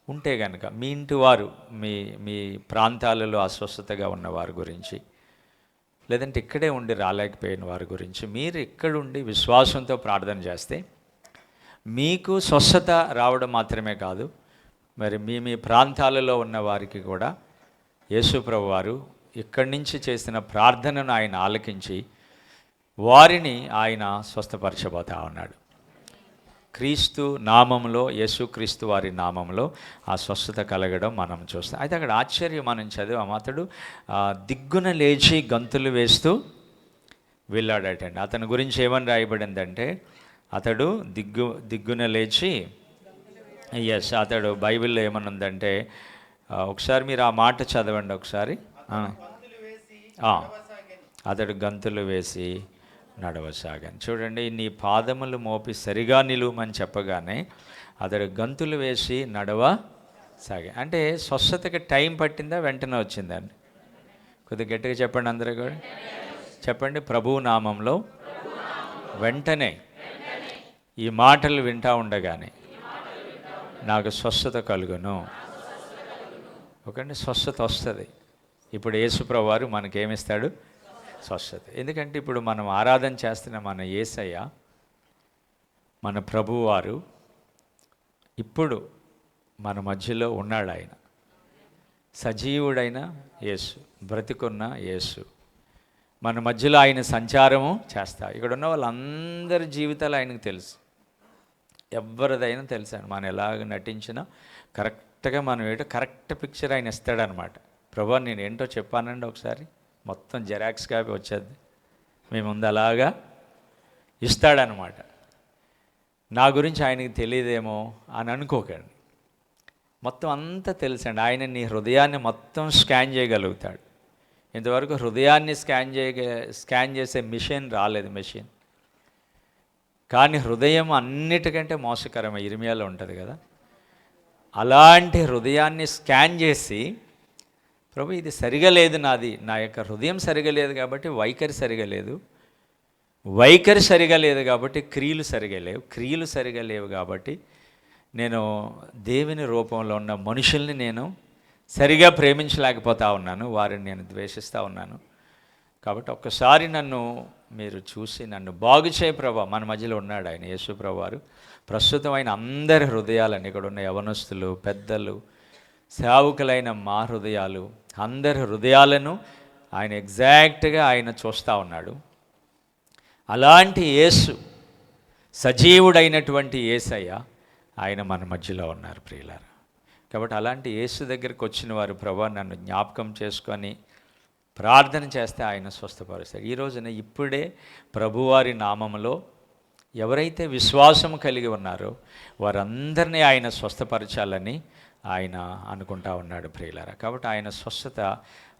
ఉంటే కనుక, మీ ఇంటి వారు, మీ ప్రాంతాలలో అస్వస్థతగా ఉన్న వారి గురించి, లేదంటే ఇక్కడే ఉండి రాలేకపోయిన వారి గురించి మీరు ఇక్కడుండి విశ్వాసంతో ప్రార్థన చేస్తే మీకు స్వస్థత రావడం మాత్రమే కాదు, మరి మీ ప్రాంతాలలో ఉన్న వారికి కూడా యేసు ప్రభు వారు ఇక్కడి నుంచి చేసిన ప్రార్థనను ఆయన ఆలకించి వారిని ఆయన స్వస్థపరచబోతా ఉన్నాడు. క్రీస్తు నామంలో, యేసుక్రీస్తు వారి నామంలో ఆ స్వస్థత కలగడం మనం చూస్తాం. అయితే అక్కడ ఆశ్చర్యం మనం చదివాం. అతడు దిగ్గున లేచి గంతులు వేస్తూ వెళ్ళాడటండి. అతని గురించి ఏమని రాయబడిందంటే, అతడు దిగ్గున లేచి, అతడు బైబిల్లో ఏమనుందంటే, ఒకసారి మీరు ఆ మాట చదవండి ఒకసారి. అతడు గంతులు వేసి నడవసాగాను. చూడండి, నీ పాదములు మోపి సరిగా నిలువమని చెప్పగానే అతడు గంతులు వేసి నడవసాగా. అంటే స్వస్థతకి టైం పట్టిందా, వెంటనే వచ్చిందండి? కొద్దిగా గట్టిగా చెప్పండి, అందరూ కూడా చెప్పండి. ప్రభువు నామంలో వెంటనే ఈ మాటలు వింటూ ఉండగానే నాకు స్వస్థత కలుగును. ఓకే, స్వస్థత వస్తుంది. ఇప్పుడు యేసు ప్రభువు వారు మనకేమిస్తాడు? స్వస్థత. ఎందుకంటే ఇప్పుడు మనం ఆరాధన చేస్తున్న మన యేసయ్య, మన ప్రభువారు ఇప్పుడు మన మధ్యలో ఉన్నాడు. ఆయన సజీవుడైన యేసు, బ్రతికున్న యేసు మన మధ్యలో ఆయన సంచారము చేస్తా. ఇక్కడ ఉన్న వాళ్ళందరి జీవితాలు ఆయనకు తెలుసు, ఎవరిదైనా తెలుసు. మనం ఎలాగ నటించినా కరెక్ట్గా మనం ఏంటో కరెక్ట్ పిక్చర్ ఆయన ఇస్తాడనమాట. ప్రభు నేను ఏంటో చెప్పానండి ఒకసారి, మొత్తం జెరాక్స్ కాపీ వచ్చేది మీ ముందు అలాగా ఇస్తాడనమాట. నా గురించి ఆయనకి తెలియదేమో అని అనుకోకండి, మొత్తం అంతా తెలుసండి. ఆయన నీ హృదయాన్ని మొత్తం స్కాన్ చేయగలుగుతాడు. ఇంతవరకు హృదయాన్ని స్కాన్ చేసే మిషన్ రాలేదు, మెషిన్. కానీ హృదయం అన్నిటికంటే మోసకరమే, ఇర్మియాలో ఉంటుంది కదా. అలాంటి హృదయాన్ని స్కాన్ చేసి, ప్రభు ఇది సరిగా లేదు, నా యొక్క హృదయం సరిగా లేదు కాబట్టి వైఖరి సరిగా లేదు, వైఖరి సరిగా లేదు కాబట్టి క్రియలు సరిగా లేవు, క్రియలు సరిగా లేవు కాబట్టి నేను దేవుని రూపంలో ఉన్న మనుషుల్ని నేను సరిగా ప్రేమించలేకపోతా ఉన్నాను, వారిని నేను ద్వేషిస్తూ ఉన్నాను. కాబట్టి ఒక్కసారి నన్ను మీరు చూసి నన్ను బాగు చేయ ప్రభా. మన మధ్యలో ఉన్నాడు ఆయన యేసు ప్రభు వారు. ప్రస్తుతం ఆయన అందరి హృదయాలని, ఇక్కడ ఉన్న యవనస్తులు, పెద్దలు, సేవకులైన మా హృదయాలు, అందరి హృదయాలను ఆయన ఎగ్జాక్ట్గా ఆయన చూస్తూ ఉన్నాడు. అలాంటి యేసు, సజీవుడైనటువంటి యేసయ్య ఆయన మన మధ్యలో ఉన్నారు ప్రియులారా. కాబట్టి అలాంటి యేసు దగ్గరికి వచ్చిన వారు, ప్రభా నన్ను జ్ఞాపకం చేసుకొని ప్రార్థన చేస్తే ఆయన స్వస్థపరుస్తాడు. ఈ రోజున ఇప్పుడే ప్రభువారి నామములో ఎవరైతే విశ్వాసం కలిగి ఉన్నారో వారందరినీ ఆయన స్వస్థపరచాలని ఆయన అనుకుంటా ఉన్నాడు ప్రియులారా. కాబట్టి ఆయన స్వస్థత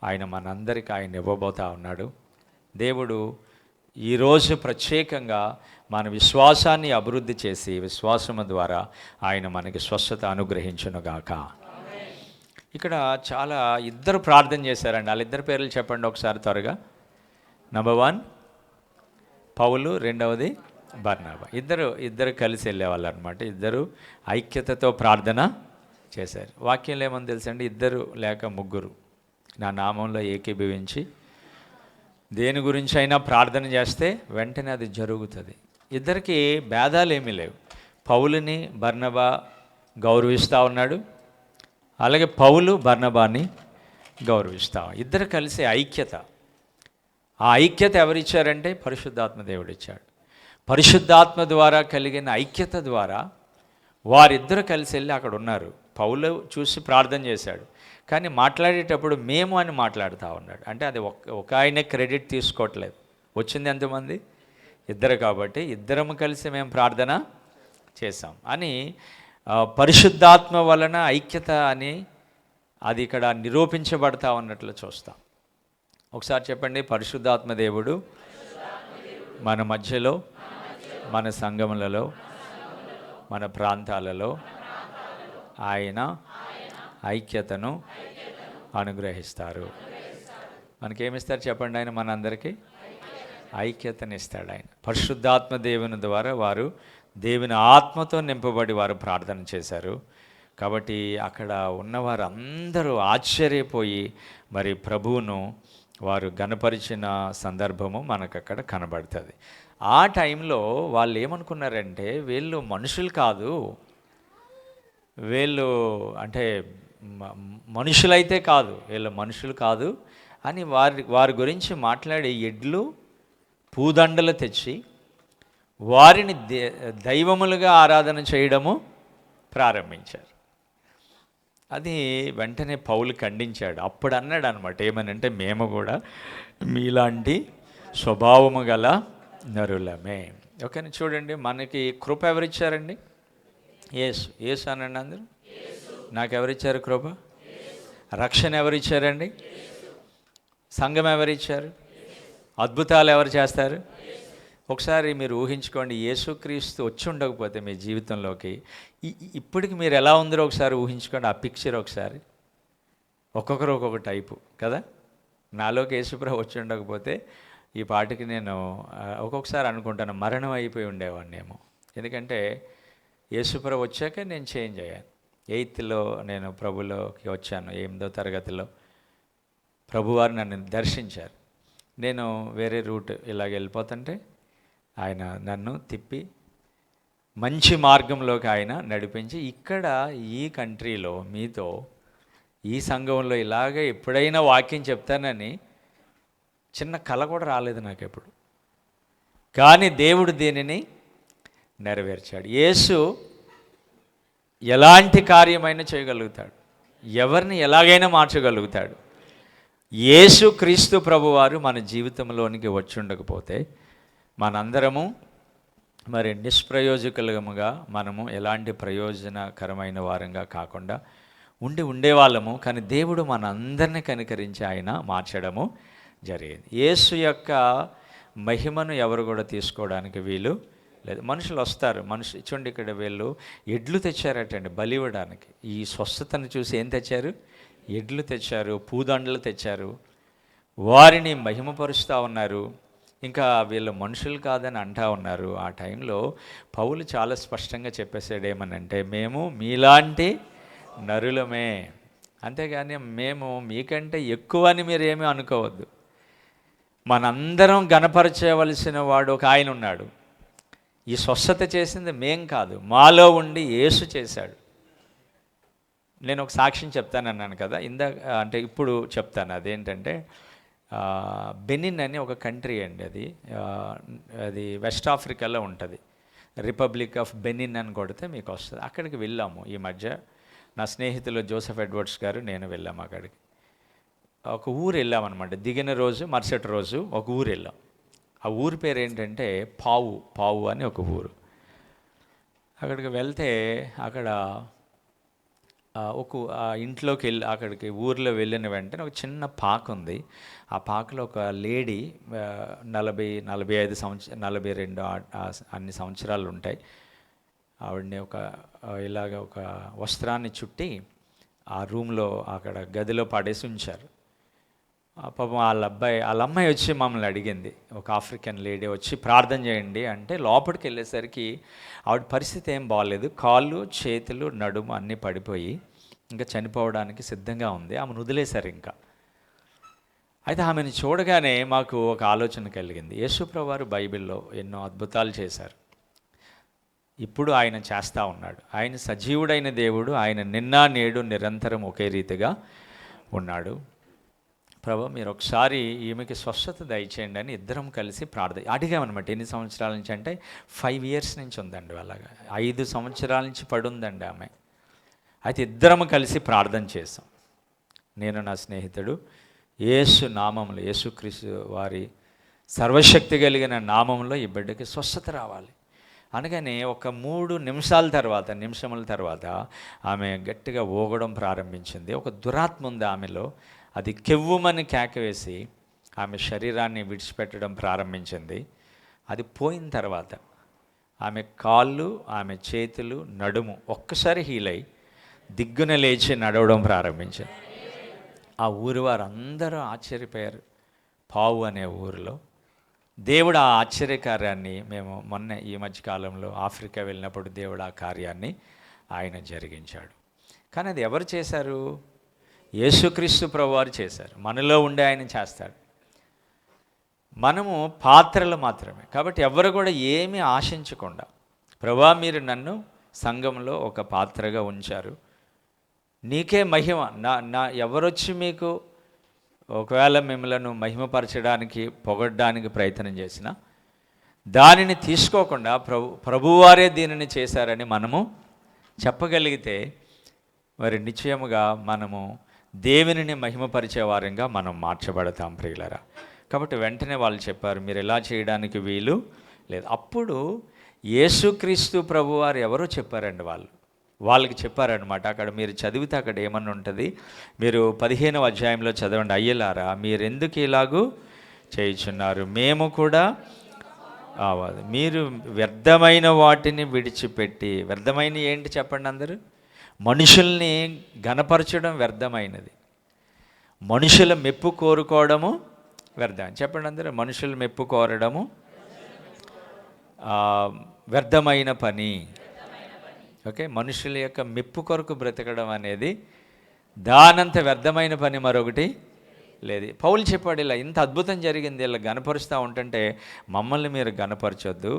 ఆయన మనందరికీ ఆయన ఇవ్వబోతా ఉన్నాడు. దేవుడు ఈరోజు ప్రత్యేకంగా మన విశ్వాసాన్ని అభివృద్ధి చేసి విశ్వాసము ద్వారా ఆయన మనకి స్వస్థత అనుగ్రహించునుగాక. ఇక్కడ చాలా ఇద్దరు ప్రార్థన చేశారండి. వాళ్ళిద్దరు పేర్లు చెప్పండి ఒకసారి త్వరగా. నంబర్ 1 పౌలు, రెండవది బర్నబా. ఇద్దరు కలిసి వెళ్ళేవాళ్ళు అనమాట. ఇద్దరు ఐక్యతతో ప్రార్థన చేశారు. వాక్యంలో ఏమని తెలుసండి, ఇద్దరు లేక ముగ్గురు నా నామంలో ఏకీభవించి దేని గురించి అయినా ప్రార్థన చేస్తే వెంటనే అది జరుగుతుంది. ఇద్దరికి భేదాలు ఏమీ లేవు. పౌలుని బర్నబా గౌరవిస్తూ ఉన్నాడు, అలాగే పౌలు బర్నబాని గౌరవిస్తా. ఇద్దరు కలిసి ఐక్యత. ఆ ఐక్యత ఎవరిచ్చారంటే పరిశుద్ధాత్మ దేవుడు ఇచ్చాడు. పరిశుద్ధాత్మ ద్వారా కలిగిన ఐక్యత ద్వారా వారిద్దరు కలిసి వెళ్ళి అక్కడ ఉన్నారు. పౌలు చూసి ప్రార్థన చేశాడు, కానీ మాట్లాడేటప్పుడు మేము అని మాట్లాడుతూ ఉన్నాడు. అంటే అది ఒక ఆయన క్రెడిట్ తీసుకోవట్లేదు. వచ్చింది ఎంతమంది? ఇద్దరు. కాబట్టి ఇద్దరం కలిసి మేము ప్రార్థన చేశాం అని పరిశుద్ధాత్మ వలన ఐక్యత అని అది ఇక్కడ నిరూపించబడతా ఉన్నట్లు చూస్తాం. ఒకసారి చెప్పండి, పరిశుద్ధాత్మ దేవుడు మన మధ్యలో, మన సంఘములలో, మన ప్రాంతాలలో ఆయన ఐక్యతను అనుగ్రహిస్తారు. మనకేమిస్తారు చెప్పండి? ఆయన మనందరికీ ఐక్యతనిస్తాడు. ఆయన పరిశుద్ధాత్మ దేవుని ద్వారా వారు దేవుని ఆత్మతో నింపబడి వారు ప్రార్థన చేశారు. కాబట్టి అక్కడ ఉన్నవారు అందరూ ఆశ్చర్యపోయి మరి ప్రభువును వారు గణపరిచిన సందర్భము మనకు అక్కడ కనబడుతుంది. ఆ టైంలో వాళ్ళు ఏమనుకున్నారంటే వీళ్ళు మనుషులు కాదు, వీళ్ళు అంటే మనుషులైతే కాదు, వీళ్ళు మనుషులు కాదు అని వారి గురించి మాట్లాడి ఎడ్లు పూదండలు తెచ్చి వారిని దైవములుగా ఆరాధన చేయడము ప్రారంభించారు. అది వెంటనే పౌలు ఖండించాడు. అప్పుడు అన్నాడు అనమాట, ఏమనంటే మేము కూడా మీలాంటి స్వభావము గల నరులమే. ఓకేనా? చూడండి, మనకి కృప ఎవరిచ్చారండి? యేసు అనండి అందరూ. నాకు ఎవరిచ్చారు కృప? రక్షణ ఎవరిచ్చారండి? సంఘం ఎవరిచ్చారు? అద్భుతాలు ఎవరు చేస్తారు? ఒకసారి మీరు ఊహించుకోండి, యేసుక్రీస్తు వచ్చి ఉండకపోతే మీ జీవితంలోకి ఇప్పటికి మీరు ఎలా ఉందరో ఒకసారి ఊహించుకోండి. ఆ పిక్చర్ ఒకసారి. ఒక్కొక్కరు ఒక్కొక్క టైపు కదా. నాలోకి యేసుప్రభు వచ్చి ఉండకపోతే ఈ పాటికి నేను ఒక్కొక్కసారి అనుకుంటాను మరణం అయిపోయి ఉండేవాడినేమో. ఎందుకంటే యేసుప్రభు వచ్చాక నేను చేంజ్ అయ్యాను. 8th నేను ప్రభులోకి వచ్చాను. 8వ తరగతిలో ప్రభువారు నన్ను దర్శించారు. నేను వేరే రూట్ ఇలాగ వెళ్ళిపోతుంటే ఆయన నన్ను తిప్పి మంచి మార్గంలోకి ఆయన నడిపించి ఇక్కడ ఈ కంట్రీలో మీతో ఈ సంఘంలో ఇలాగ ఎప్పుడైనా వాక్యం చెప్తానని చిన్న కల కూడా రాలేదు నాకు ఎప్పుడు. కానీ దేవుడు దీనిని నెరవేర్చాడు. యేసు ఎలాంటి కార్యమైనా చేయగలుగుతాడు, ఎవరిని ఎలాగైనా మార్చగలుగుతాడు. యేసు క్రీస్తు ప్రభువారు మన జీవితంలోనికి వచ్చి ఉండకపోతే మనందరము మరి నిష్ప్రయోజకులుగా మనము ఎలాంటి ప్రయోజనకరమైన వారంగా కాకుండా ఉండేవాళ్ళము. కానీ దేవుడు మనందరినీ కనికరించి ఆయన మార్చడము జరిగింది. యేసు యొక్క మహిమను ఎవరు కూడా తీసుకోవడానికి వీలు లేదు. మనుషులు వస్తారు, చూడండి ఇక్కడ వీళ్ళు ఎడ్లు తెచ్చారటండి బలి ఇవ్వడానికి. ఈ స్వస్థతను చూసి ఏం తెచ్చారు? ఎడ్లు తెచ్చారు, పూదండలు తెచ్చారు, వారిని మహిమపరుస్తూ ఉన్నారు. ఇంకా వీళ్ళు మనుషులు కాదని అంటా ఉన్నారు. ఆ టైంలో పౌలు చాలా స్పష్టంగా చెప్పేసాడు, ఏమనంటే మేము మీలాంటి నరులమే, అంతేగాని మేము మీకంటే ఎక్కువ అని మీరు ఏమీ అనుకోవద్దు. మనందరం గణపరచవలసిన వాడు ఒక ఆయన ఉన్నాడు. ఈ స్వస్థత చేసింది మేం కాదు, మాలో ఉండి యేసు చేశాడు. నేను ఒక సాక్ష్యం చెప్తానన్నాను కదా ఇందాక, అంటే ఇప్పుడు చెప్తాను. అదేంటంటే బెనిన్ అని ఒక కంట్రీ అండి, అది వెస్ట్ ఆఫ్రికాలో ఉంటుంది. రిపబ్లిక్ ఆఫ్ బెనిన్ అని కొడితే మీకు వస్తుంది. అక్కడికి వెళ్ళాము ఈ మధ్య. నా స్నేహితులు జోసెఫ్ ఎడ్వర్డ్స్ గారు నేను వెళ్ళాము అక్కడికి. ఒక ఊరు వెళ్ళామన్నమాట. దిగిన రోజు మరుసటి రోజు ఒక ఊరు వెళ్ళాం. ఆ ఊరి పేరు ఏంటంటే పావు అని ఒక ఊరు. అక్కడికి వెళ్తే అక్కడ ఇంట్లోకి వెళ్ళి అక్కడికి ఊర్లో వెళ్ళిన వెంటనే ఒక చిన్న పాక ఉంది. ఆ పాకలో ఒక లేడీ 40-45 సంవత్సరాలు 42 అన్ని సంవత్సరాలు ఉంటాయి. ఆవిడని ఇలాగ ఒక వస్త్రాన్ని చుట్టి ఆ రూమ్లో అక్కడ గదిలో పడేసి ఉంచారు. పాపం వాళ్ళ అమ్మాయి వచ్చి మమ్మల్ని అడిగింది. ఒక ఆఫ్రికన్ లేడీ వచ్చి ప్రార్థన చేయండి అంటే లోపలికి వెళ్ళేసరికి ఆవిడ పరిస్థితి ఏం బాగాలేదు. కాళ్ళు చేతులు నడుము అన్నీ పడిపోయి ఇంకా చనిపోవడానికి సిద్ధంగా ఉంది. ఆమెను వదిలేశారు ఇంకా. అయితే ఆమెను చూడగానే మాకు ఒక ఆలోచన కలిగింది. యేసుప్రభువు వారు బైబిల్లో ఎన్నో అద్భుతాలు చేశారు. ఇప్పుడు ఆయన చేస్తూ ఉన్నాడు. ఆయన సజీవుడైన దేవుడు. ఆయన నిన్న నేడు నిరంతరం ఒకే రీతిగా ఉన్నాడు. ప్రభు మీరు ఒకసారి ఈమెకి స్వస్థత దయచేయండి అని ఇద్దరం కలిసి అడిగామన్నమాట. ఎన్ని సంవత్సరాల నుంచి అంటే 5 years నుంచి ఉందండి. అలాగా 5 సంవత్సరాల నుంచి పడుందండి ఆమె. అయితే ఇద్దరం కలిసి ప్రార్థన చేసాం. నేను నా స్నేహితుడు యేసు నామంలో, యేసుక్రీస్తు వారి సర్వశక్తి కలిగిన నామంలో ఈ బిడ్డకి స్వస్థత రావాలి అనగానే ఒక 3 నిమిషముల తర్వాత ఆమె గట్టిగా ఊగడం ప్రారంభించింది. ఒక దురాత్మ ఉంది ఆమెలో. అది కెవ్వుమని కేకవేసి ఆమె శరీరాన్ని విడిచిపెట్టడం ప్రారంభించింది. అది పోయిన తర్వాత ఆమె కాళ్ళు, ఆమె చేతులు, నడుము ఒక్కసారి హీల్ అయి దిగ్గున లేచి నడవడం ప్రారంభించింది. ఆ ఊరి వారందరూ ఆశ్చర్యపోయారు. పావు అనే ఊరిలో దేవుడు ఆ ఆశ్చర్యకార్యాన్ని మేము ఈ మధ్యకాలంలో ఆఫ్రికా వెళ్ళినప్పుడు దేవుడు ఆ కార్యాన్ని ఆయన జరిగించాడు. కానీ అది ఎవరు చేశారు? యేసుక్రీస్తు ప్రభువారు చేశారు. మనలో ఉండే ఆయన చేస్తాడు. మనము పాత్రలు మాత్రమే. కాబట్టి ఎవరు కూడా ఏమీ ఆశించకుండా, ప్రభువా మీరు నన్ను సంఘంలో ఒక పాత్రగా ఉంచారు, నీకే మహిమ, ఎవరొచ్చి మీకు ఒకవేళ మిమ్మల్ని మహిమపరచడానికి పొగడ్డానికి ప్రయత్నం చేసినా దానిని తీసుకోకుండా ప్రభువారే దీనిని చేశారని మనము చెప్పగలిగితే మరి నిశ్చయముగా మనము దేవునిని మహిమపరిచే వారంగా మనం మార్చబడతాం ప్రియులరా. కాబట్టి వెంటనే వాళ్ళు చెప్పారు మీరు ఎలా చేయడానికి వీలు లేదు. అప్పుడు యేసుక్రీస్తు ప్రభువారు ఎవరో చెప్పారండి. వాళ్ళకి చెప్పారనమాట. అక్కడ మీరు చదివితే అక్కడ ఏమన్నా ఉంటుంది, మీరు 15వ అధ్యాయంలో చదవండి. అయ్యలారా మీరెందుకు ఇలాగూ చేయుచున్నారు, మేము కూడా మీరు వ్యర్థమైన వాటిని విడిచిపెట్టి. వ్యర్థమైన ఏంటి చెప్పండి అందరూ? మనుషుల్ని ఘనపరచడం వ్యర్థమైనది, మనుషుల మెప్పు కోరుకోవడము వ్యర్థం. చెప్పండి అందరూ. మనుషుల మెప్పు కోరడము వ్యర్థమైన పని. ఓకే, మనుషుల యొక్క మెప్పు కొరకు బ్రతకడం అనేది దానంత వ్యర్థమైన పని మరొకటి లేదు. పౌలు చెప్పాడు ఇలా, ఇంత అద్భుతం జరిగింది, ఇలా గనపరుస్తూ ఉంటుంటే మమ్మల్ని మీరు గనపరచొద్దు,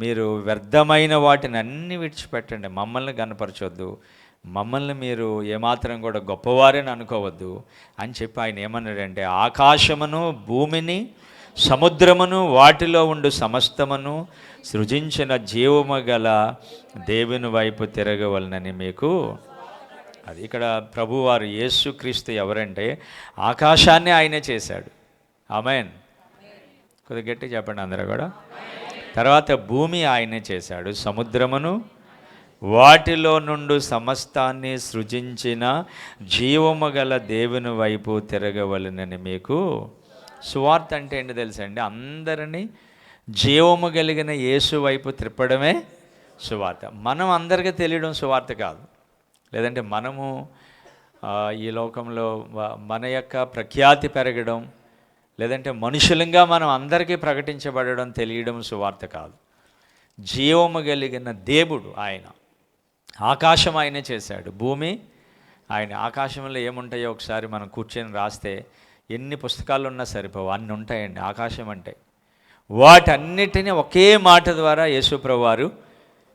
మీరు వ్యర్థమైన వాటిని అన్నీ విడిచిపెట్టండి, మమ్మల్ని గనపరచొద్దు, మమ్మల్ని మీరు ఏమాత్రం కూడా గొప్పవారని అనుకోవద్దు అని చెప్పి ఆయన ఏమన్నాడంటే ఆకాశమును భూమిని సముద్రమును వాటిలో ఉండు సమస్తమును సృజించిన జీవము గల దేవుని వైపు తిరగవలనని మీకు. అది ఇక్కడ ప్రభువారు యేసుక్రీస్తు ఎవరంటే ఆకాశాన్ని ఆయనే చేశాడు. ఆమేన్. కొద్దిగా గట్టి చెప్పండి అందరూ కూడా. తర్వాత భూమి ఆయనే చేశాడు, సముద్రమును వాటిలో నుండి సమస్తాన్ని సృజించిన జీవము గల దేవుని వైపు తిరగవలనని మీకు. సువార్త అంటే ఏంటి తెలుసండి? అందరినీ జీవము కలిగిన యేసు వైపు త్రిప్పడమే సువార్త. మనం అందరికీ తెలియడం సువార్త కాదు. లేదంటే మనము ఈ లోకంలో మన యొక్క ప్రఖ్యాతి పెరగడం, లేదంటే మనుషులంగా మనం అందరికీ ప్రకటించబడడం తెలియడం సువార్త కాదు. జీవము కలిగిన దేవుడు ఆయన. ఆకాశం ఆయనే చేశాడు, భూమి ఆయన. ఆకాశంలో ఏముంటాయో ఒకసారి మనం కూర్చొని రాస్తే ఎన్ని పుస్తకాలు ఉన్నా సరిపోవు, అన్నీ ఉంటాయండి ఆకాశం అంటే. వాటన్నిటినీ ఒకే మాట ద్వారా యేసుప్రభువు వారు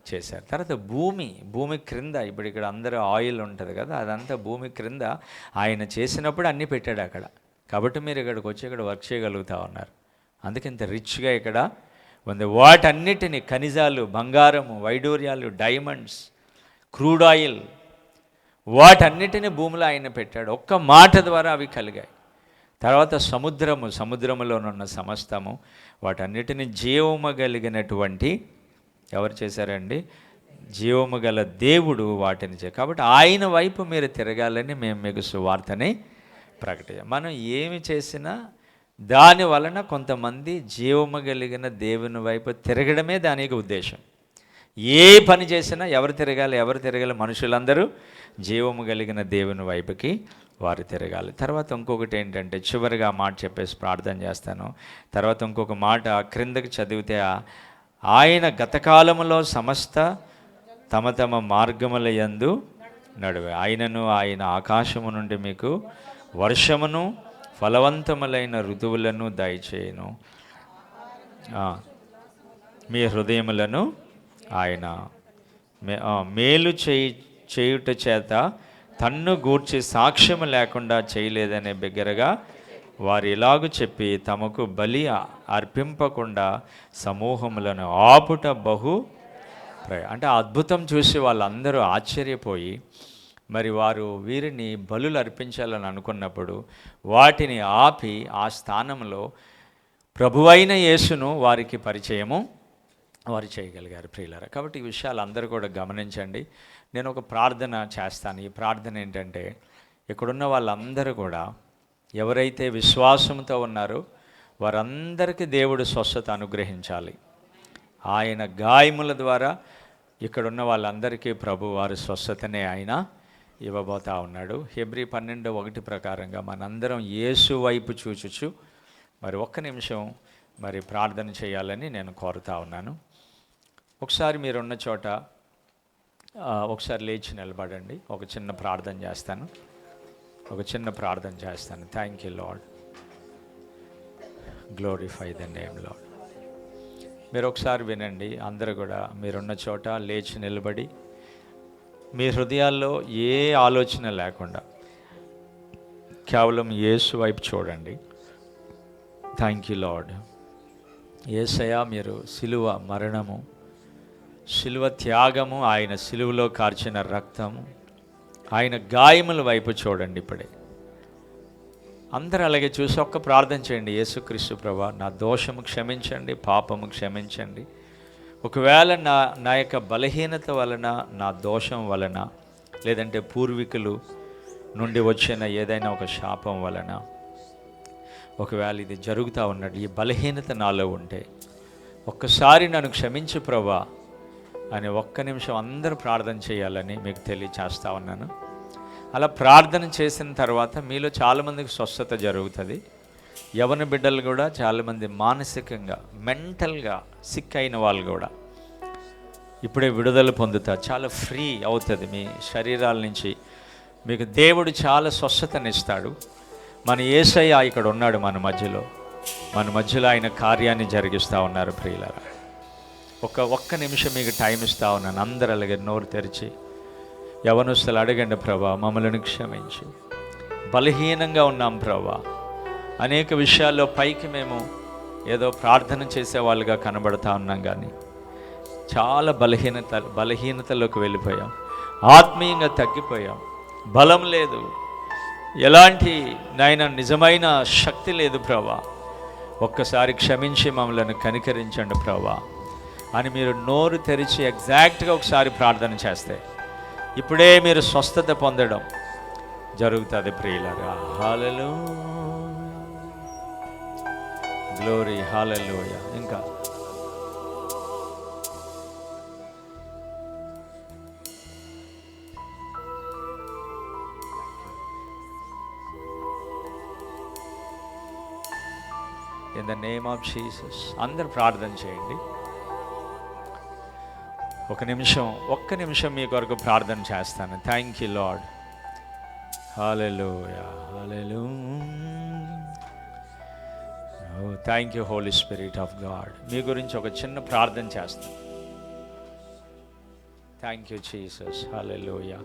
చేశారు. తర్వాత భూమి క్రింద, ఇప్పుడు ఇక్కడ అందరూ ఆయిల్ ఉంటుంది కదా, అదంతా భూమి క్రింద ఆయన చేసినప్పుడు అన్నీ పెట్టాడు అక్కడ. కాబట్టి మీరు ఇక్కడికి వచ్చి ఇక్కడ వర్క్ చేయగలుగుతూ ఉన్నారు. అందుకే ఇంత రిచ్గా ఇక్కడ వాటన్నిటిని ఖనిజాలు, బంగారము, వైడూర్యాలు, డైమండ్స్, క్రూడ్ ఆయిల్, వాటన్నిటిని భూమిలో ఆయన పెట్టాడు. ఒక్క మాట ద్వారా అవి కలిగాయి. తర్వాత సముద్రములోనున్న సమస్తము, వాటన్నిటిని జీవము కలిగినటువంటి ఎవరు చేశారండి? జీవము గల దేవుడు వాటిని కాబట్టి ఆయన వైపు మీరు తిరగాలని మేము మీకు సువార్తని ప్రకటించాం. మనం ఏమి చేసినా దాని వలన కొంతమంది జీవము కలిగిన దేవుని వైపు తిరగడమే దానికి ఉద్దేశం. ఏ పని చేసినా ఎవరు తిరగాలి? మనుషులందరూ జీవము కలిగిన దేవుని వైపుకి వారు తిరగాలి. తర్వాత ఇంకొకటి ఏంటంటే, చివరిగా మాట చెప్పేసి ప్రార్థన చేస్తాను. తర్వాత ఇంకొక మాట క్రిందకి చదివితే, ఆయన గతకాలములో సమస్త తమ తమ మార్గముల యందు నడువే, ఆయన ఆకాశము నుండి మీకు వర్షమును ఫలవంతములైన ఋతువులను దయచేయును, మీ హృదయములను ఆయన మేలు చేయుట చేత తన్ను గూర్చి సాక్ష్యము లేకుండా చేయలేదనే బిగ్గరగా వారు ఇలాగు చెప్పి తమకు బలి అర్పింపకుండా సమూహములను ఆపుట బహు అంటే అద్భుతం చూసి వాళ్ళందరూ ఆశ్చర్యపోయి, మరి వారు వీరిని బలులు అర్పించాలని అనుకున్నప్పుడు వాటిని ఆపి ఆ స్థానంలో ప్రభువైన యేసును వారికి పరిచయము వారు చేయగలిగారు ప్రియులారా. కాబట్టి ఈ విషయాలు అందరూ కూడా గమనించండి. నేను ఒక ప్రార్థన చేస్తాను. ఈ ప్రార్థన ఏంటంటే, ఇక్కడున్న వాళ్ళందరూ కూడా ఎవరైతే విశ్వాసంతో ఉన్నారో వారందరికీ దేవుడు స్వస్థత అనుగ్రహించాలి. ఆయన గాయముల ద్వారా ఇక్కడున్న వాళ్ళందరికీ ప్రభు వారి స్వస్థతనే ఆయన ఇవ్వబోతా ఉన్నాడు. హెబ్రీ 12:1 ప్రకారంగా మనందరం యేసు వైపు చూచుచు మరి ఒక్క నిమిషం మరి ప్రార్థన చేయాలని నేను కోరుతా ఉన్నాను. ఒకసారి మీరున్న చోట ఒకసారి లేచి నిలబడండి. ఒక చిన్న ప్రార్థన చేస్తాను. Thank you lord, glorify the name lord. మీరు ఒకసారి వినండి. అందరూ కూడా మీరున్న చోట లేచి నిలబడి మీ హృదయాల్లో ఏ ఆలోచన లేకుండా కేవలం యేసు వైపు చూడండి. Thank you lord. యేసయ్య, మీరు సిలువ మరణము, సిలువ త్యాగము, ఆయన సిలువలో కార్చిన రక్తము, ఆయన గాయముల వైపు చూడండి. ఇప్పుడే అందరూ అలాగే చూసి ఒక్క ప్రార్థన చేయండి. యేసుక్రీస్తు ప్రభువా, నా దోషము క్షమించండి, పాపము క్షమించండి. ఒకవేళ నా యొక్క బలహీనత వలన, నా దోషం వలన, లేదంటే పూర్వీకులు నుండి వచ్చిన ఏదైనా ఒక శాపం వలన ఒకవేళ ఇది జరుగుతూ ఉన్నట్టు ఈ బలహీనత నాలో ఉంటే ఒక్కసారి నన్ను క్షమించు ప్రభువా అని ఒక్క నిమిషం అందరూ ప్రార్థన చేయాలని మీకు తెలియచేస్తా ఉన్నాను. అలా ప్రార్థన చేసిన తర్వాత మీలో చాలామందికి స్వస్థత జరుగుతుంది. యవన బిడ్డలు కూడా చాలామంది మానసికంగా, మెంటల్గా సిక్ అయిన వాళ్ళు కూడా ఇప్పుడే విడుదల పొందుతారు. చాలా ఫ్రీ అవుతుంది మీ శరీరాల నుంచి. మీకు దేవుడు చాలా స్వస్థతనిస్తాడు. మన యేసయ్య ఇక్కడ ఉన్నాడు మన మధ్యలో ఆయన కార్యాన్ని జరిగిస్తూ ఉన్నారు ప్రియులారా. ఒక్క నిమిషం మీకు టైం ఇస్తా ఉన్నాను. అందరూ అలాగే నోరు తెరిచి యవనస్తులు అడగండి, ప్రభా మమ్మల్ని క్షమించు, బలహీనంగా ఉన్నాం ప్రభా. అనేక విషయాల్లో పైకి మేము ఏదో ప్రార్థన చేసేవాళ్ళుగా కనబడతా ఉన్నాం, కానీ చాలా బలహీనతలోకి వెళ్ళిపోయాం, ఆత్మీయంగా తగ్గిపోయాం, బలం లేదు, ఎలాంటి నిజమైన శక్తి లేదు ప్రభా. ఒక్కసారి క్షమించి మమ్మల్ని కనికరించండి ప్రభా అని మీరు నోరు తెరిచి ఎగ్జాక్ట్గా ఒకసారి ప్రార్థన చేస్తే ఇప్పుడే మీరు స్వస్థత పొందడం జరుగుతుంది ప్రియులారా. Hallelujah, glory, hallelujah. ఇంకా in the name of Jesus అందరు ప్రార్థన చేయండి. ఒక్క నిమిషం మీ కొరకు ప్రార్థన చేస్తాను. Thank you Lord. Hallelujah, hallelujah. Oh thank you Holy Spirit of God. మీ గురించి ఒక చిన్న ప్రార్థన చేస్తాను. Thank you Jesus. హల్లెలూయా.